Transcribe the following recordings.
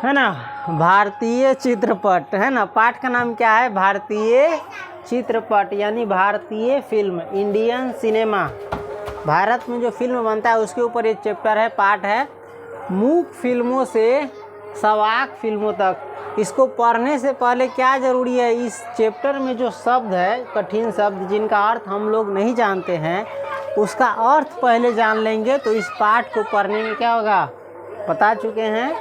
है ना, भारतीय चित्रपट, है ना। पाठ का नाम क्या है? भारतीय चित्रपट, यानी भारतीय फिल्म, इंडियन सिनेमा। भारत में जो फिल्म बनता है उसके ऊपर एक चैप्टर है, पाठ है। मूक फिल्मों से सवाक फिल्मों तक। इसको पढ़ने से पहले क्या ज़रूरी है, इस चैप्टर में जो शब्द है, कठिन शब्द जिनका अर्थ हम लोग नहीं जानते हैं, उसका अर्थ पहले जान लेंगे तो इस पाठ को पढ़ने में क्या होगा, बता चुके हैं,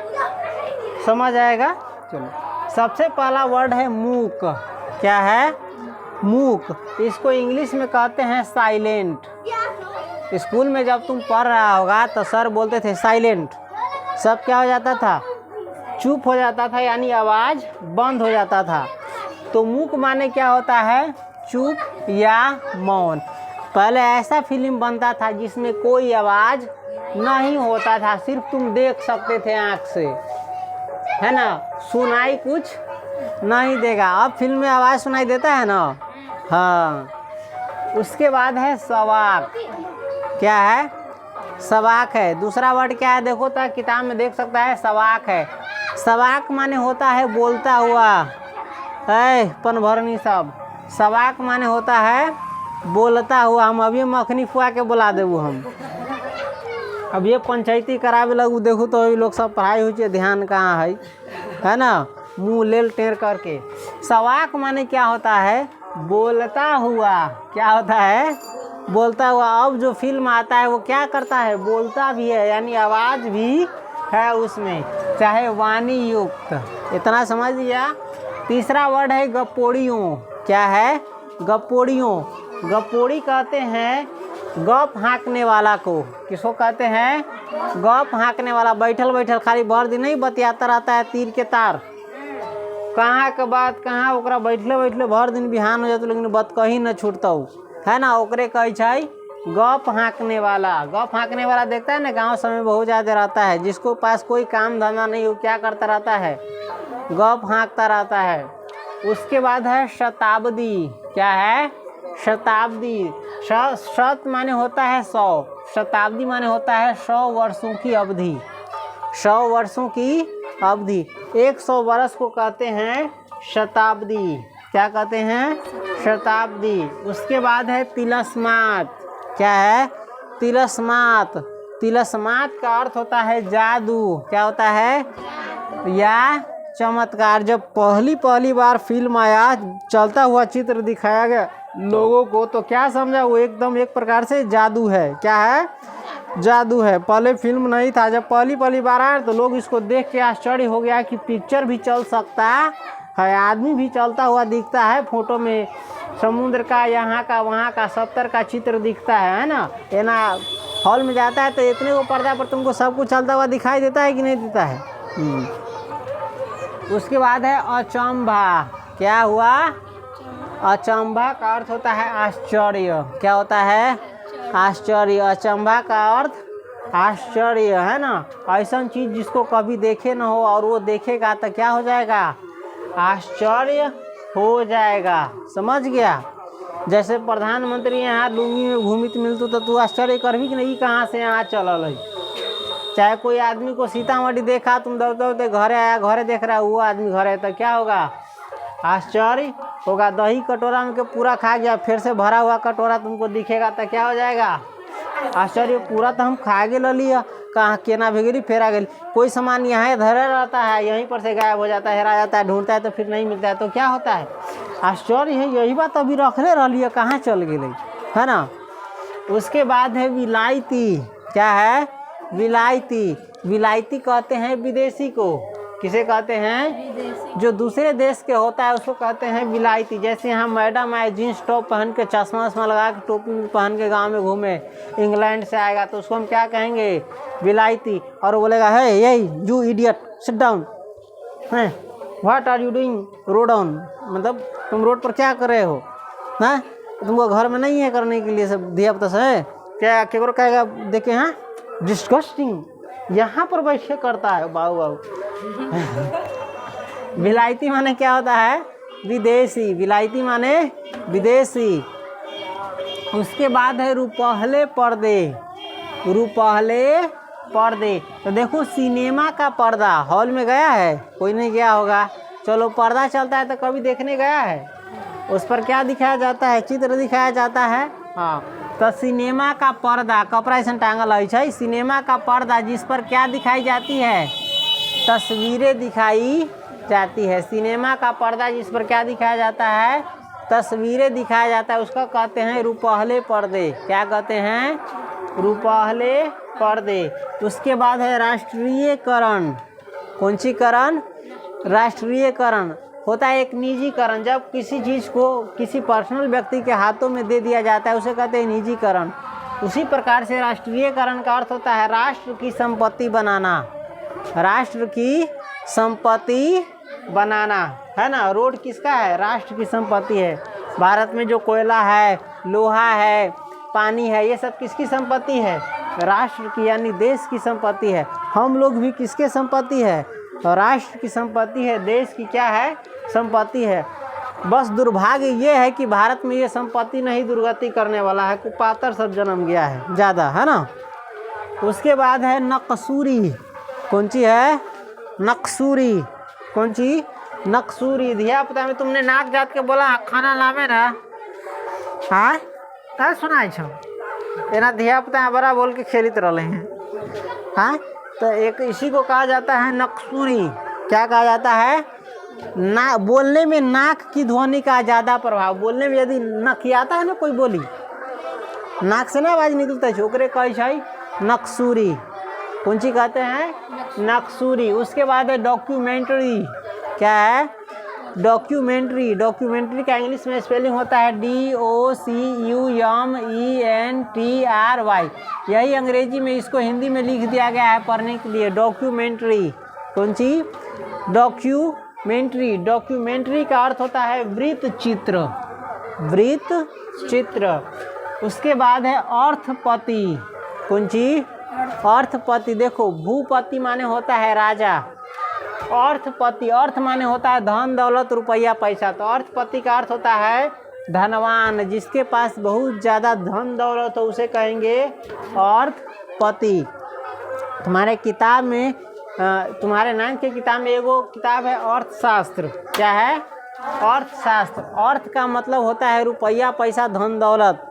समझ आएगा। चलो, सबसे पहला वर्ड है मूक। क्या है? मूक। इसको इंग्लिश में कहते हैं साइलेंट। स्कूल में जब तुम पढ़ रहा होगा तो सर बोलते थे साइलेंट, सब क्या हो जाता था, चुप हो जाता था, यानी आवाज़ बंद हो जाता था। तो मूक माने क्या होता है? चुप या मौन। पहले ऐसा फिल्म बनता था जिसमें कोई आवाज़ नहीं होता था, सिर्फ तुम देख सकते थे आँख से, है ना, सुनाई कुछ नहीं देगा। अब फिल्म में आवाज़ सुनाई देता है ना। हाँ, उसके बाद है सवाक। क्या है? सवाक है। दूसरा वर्ड क्या है? देखो तो किताब में देख सकता है, सवाक है। सवाक माने होता है बोलता हुआ। पन भरनी सब, सवाक माने होता है बोलता हुआ। हम अभी मखनी फुआ के बुला देबू, हम अब ये पंचायती करावे लगू, देखो तो अभी लोग सब पढ़ाई हुई, ध्यान कहाँ है ना, मुँह लेल टेर करके। सवाक माने क्या होता है? बोलता हुआ। क्या होता है? बोलता हुआ। अब जो फिल्म आता है वो क्या करता है? बोलता भी है, यानी आवाज़ भी है उसमें, चाहे वाणी युक्त। इतना समझ लिया। तीसरा वर्ड है गपोड़ियों। क्या है? गपोड़ियों। गपोड़ी कहते हैं गप हाँकने वाला को। किसको कहते हैं? गप हाँकने वाला। बैठल बैठल खाली भर दिन नहीं बतियाता रहता है तीर के तार, कहाँ के बात कहाँ, ओकरा बैठले बैठले भर दिन बिहान हो जाता लेकिन बात कहीं न छूटता, है ना, ओकरे कहै छै गप हाँकने वाला। गप हाँकने वाला देखता है ना, गांव समय बहुत ज़्यादा रहता है, जिसको पास कोई काम धंधा नहीं हो, क्या करता रहता है? गप हाँकता रहता है। उसके बाद है शताब्दी। क्या है? शताब्दी। शत माने होता है 100, शताब्दी माने होता है 100 वर्षों की अवधि। 100 वर्षों की अवधि, 100 वर्ष को कहते हैं शताब्दी। क्या कहते हैं? शताब्दी। उसके बाद है तिलस्मात। क्या है? तिलस्मात। तिलस्मात का अर्थ होता है जादू। क्या होता है? या चमत्कार। जब पहली बार फिल्म आया, चलता हुआ चित्र दिखाया गया लोगों को, तो क्या समझा? वो एकदम एक प्रकार से जादू है। क्या है? जादू है। पहले फिल्म नहीं था, जब पहली बार आया तो लोग इसको देख के आश्चर्य हो गया कि पिक्चर भी चल सकता है, आदमी भी चलता हुआ दिखता है फोटो में, समुद्र का, यहाँ का, वहाँ का, सब तरह का चित्र दिखता है ना। ये ना हॉल में जाता है तो इतने को पर्दा पर तुमको सब कुछ चलता हुआ दिखाई देता है कि नहीं देता है? उसके बाद है अचंभा। क्या हुआ? अचंभा का अर्थ होता है आश्चर्य। क्या होता है? आश्चर्य। अचंभा का अर्थ आश्चर्य, है ना, ऐसा चीज़ जिसको कभी देखे ना हो और वो देखेगा तो क्या हो जाएगा? आश्चर्य हो जाएगा। समझ गया? जैसे प्रधानमंत्री यहाँ लुंगी में घूमित मिलतू तो तू आश्चर्य करबी कि नहीं, कहाँ से यहाँ चलल है। चाहे कोई आदमी को सीतामढ़ी देखा, तुम दौड़ते घरे आया, घरे देख रहा है वो आदमी घरे, तो क्या होगा? आश्चर्य होगा। दही कटोरा में के पूरा खा गया, फिर से भरा हुआ कटोरा तुमको दिखेगा तो क्या हो जाएगा? आश्चर्य। पूरा तो हम खा के ले लिया, कहाँ केना भेगरी फेरा गई। कोई सामान यहाँ धरा रहता है, यहीं पर से गायब हो जाता है, हेरा जाता है, ढूंढता है तो फिर नहीं मिलता है, तो क्या होता है? आश्चर्य है। यही बात अभी रखले रह लिया, कहाँ चल गई, है ना। उसके बाद है विलायती। क्या है? विलायती। विलायती कहते हैं विदेशी को। किसे कहते हैं? जो दूसरे देश के होता है उसको कहते हैं विलायती। जैसे यहाँ मैडम आए जीन्स टॉप पहन के, चश्मा वश्मा लगा के, टोपी पहन के गांव में घूमे, इंग्लैंड से आएगा तो उसको हम क्या कहेंगे? विलायती। और वो बोलेगा है यही यू इडियट सिट डाउन, हैं what are you doing road on, मतलब तुम रोड पर क्या कर रहे हो, हैं तुमको घर में नहीं है करने के लिए सब धिया पुता से, क्या केकरो कहेगा देखे हाँ डिस्गस्टिंग, यहाँ पर बैठ के करता है बाबू बाबू। विलायती माने क्या होता है? विदेशी। विलायती माने विदेशी। उसके बाद है रुपहले पर्दे। रुपहले पर्दे। तो देखो सिनेमा का पर्दा, हॉल में गया है? कोई नहीं गया होगा। चलो पर्दा चलता है तो कभी देखने गया है? उस पर क्या दिखाया जाता है? चित्र दिखाया जाता है। हाँ, तो सिनेमा का पर्दा, कपड़ा ऐसा टांगल है, सिनेमा का पर्दा जिस पर क्या दिखाई जाती है? तस्वीरें दिखाई जाती है। सिनेमा का पर्दा जिस पर क्या दिखाया जाता है? तस्वीरें दिखाया जाता है, उसका कहते हैं रुपहले पर्दे। क्या कहते हैं? रुपहले पर्दे। उसके बाद है राष्ट्रीयकरण। कौन सी करण? राष्ट्रीयकरण होता है एक निजीकरण। जब किसी चीज़ को किसी पर्सनल व्यक्ति के हाथों में दे दिया जाता है उसे कहते हैं निजीकरण। उसी प्रकार से राष्ट्रीयकरण का अर्थ होता है राष्ट्र की संपत्ति बनाना। राष्ट्र की संपत्ति बनाना, है ना। रोड किसका है? राष्ट्र की संपत्ति है। भारत में जो कोयला है, लोहा है, पानी है, ये सब किसकी संपत्ति है? राष्ट्र की, यानी देश की संपत्ति है। हम लोग भी किसके संपत्ति है? राष्ट्र की संपत्ति है, देश की क्या है? संपत्ति है। बस दुर्भाग्य ये है कि भारत में ये संपत्ति नहीं दुर्गति करने वाला है, कुपातर सब जन्म गया है ज़्यादा, है ना। उसके बाद है नक्सूरी। कौन सी है? नक्सूरी। कौन सी? नक्सूरी। धिया पुता में तुमने नाक जात के बोला खाना लावे ना, हाँ क्या सुनाई छो? एना धिया पुता बड़ा बोल के खेलित रहे हैं, हाँ। तो एक इसी को कहा जाता है नक्सूरी। क्या कहा जाता है? ना बोलने में नाक की ध्वनि का ज़्यादा प्रभाव। बोलने में यदि नकियाता है ना कोई बोली, नाक से ना आवाज़ निकलता है, छोकरे कही छै नक्सूरी। कौन सी कहते हैं? नक्सूरी। उसके बाद है डॉक्यूमेंट्री। क्या है? डॉक्यूमेंट्री। डॉक्यूमेंट्री का इंग्लिश में स्पेलिंग होता है DOCUMENTRY। यही अंग्रेजी में इसको हिंदी में लिख दिया गया है पढ़ने के लिए, डॉक्यूमेंट्री। कौन सी? डॉक्यूमेंट्री। डॉक्यूमेंट्री का अर्थ होता है वृत्त चित्र। वृत्त चित्र। उसके बाद है अर्थपति। कौन सी? अर्थपति। देखो भूपति माने होता है राजा, अर्थपति अर्थ माने होता है धन दौलत रुपया पैसा। तो अर्थपति का अर्थ होता है धनवान, जिसके पास बहुत ज़्यादा धन दौलत हो उसे कहेंगे अर्थपति। तुम्हारे किताब में तुम्हारे 9th की किताब में एगो किताब है अर्थशास्त्र। क्या है? अर्थशास्त्र। अर्थ का मतलब होता है रुपया पैसा धन दौलत,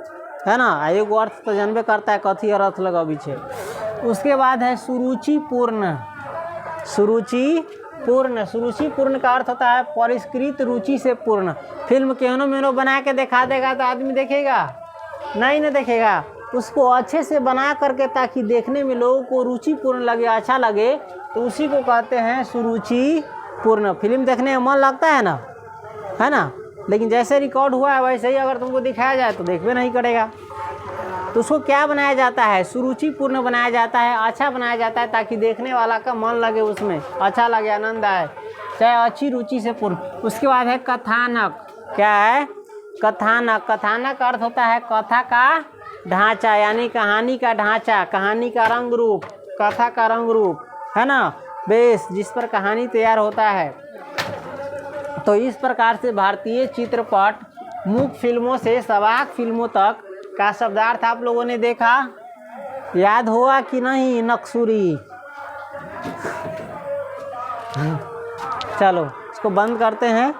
है ना। एगो अर्थ तो जानबे करता है कथी अर्थ लगा पीछे। उसके बाद है सुरुचिपूर्ण। सुरुचिपूर्ण। सुरुचिपूर्ण का अर्थ होता है परिष्कृत रुचि से पूर्ण। फिल्म केहनो मेनो बना के दिखा देगा तो आदमी देखेगा? नहीं देखेगा। उसको अच्छे से बना करके ताकि देखने में लोगों को रुचिपूर्ण लगे, अच्छा लगे, तो उसी को कहते हैं सुरुचिपूर्ण। फिल्म देखने में मन लगता है ना, है ना। लेकिन जैसे रिकॉर्ड हुआ है वैसे ही अगर तुमको दिखाया जाए तो देखबे नहीं करेगा। तो उसको क्या बनाया जाता है? सुरुचिपूर्ण बनाया जाता है, अच्छा बनाया जाता है ताकि देखने वाला का मन लगे, उसमें अच्छा लगे, आनंद आए, चाहे अच्छी रुचि से पूर्ण। उसके बाद है कथानक। क्या है? कथानक। कथानक का अर्थ होता है कथा का ढांचा, यानी कहानी का ढांचा, कहानी का रंग रूप, कथा का रंग रूप, है ना, बेस जिस पर कहानी तैयार होता है। तो इस प्रकार से भारतीय चित्रपट मुख्य फिल्मों से सवाक फिल्मों तक का शब्दार्थ आप लोगों ने देखा, याद हुआ कि नहीं? नक्सूरी। चलो इसको बंद करते हैं।